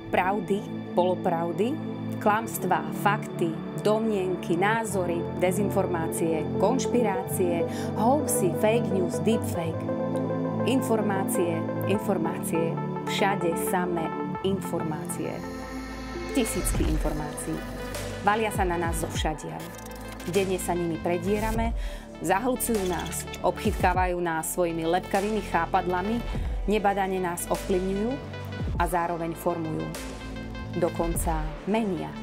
Pravdy, polopravdy, klamstvá, fakty, domnienky, názory, dezinformácie, konšpirácie, hoaxy, fake news, deepfake. Informácie, všade samé informácie. Tisícky informácií. Valia sa na nás zo všadiaľ. Denne sa nimi predierame, zahľucujú nás, obchytkávajú nás svojimi lepkavými chápadlami, nebadane nás ovplyvňujú a zároveň formujú. Dokonca menia.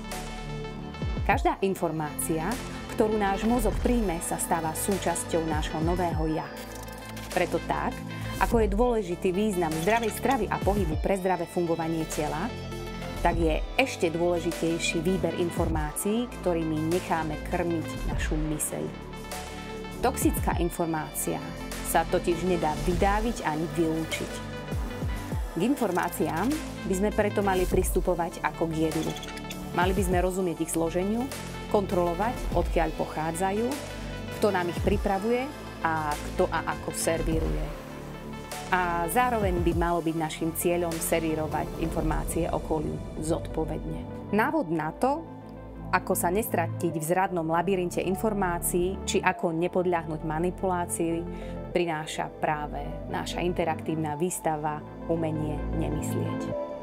Každá informácia, ktorú náš mozog príjme, sa stáva súčasťou nášho nového ja. Preto tak, ako je dôležitý význam zdravej stravy a pohybu pre zdravé fungovanie tela, tak je ešte dôležitejší výber informácií, ktorými necháme krmiť našu myseľ. Toxická informácia sa totiž nedá vydáviť ani vylúčiť. K informáciám by sme preto mali pristupovať ako k jedlu. Mali by sme rozumieť ich zloženiu, kontrolovať, odkiaľ pochádzajú, kto nám ich pripravuje a kto a ako servíruje. A zároveň by malo byť našim cieľom servírovať informácie okoliu zodpovedne. Návod na to, ako sa nestratiť v zradnom labyrinte informácií, či ako nepodľahnúť manipulácii, prináša práve naša interaktívna výstava Umenie nemyslieť.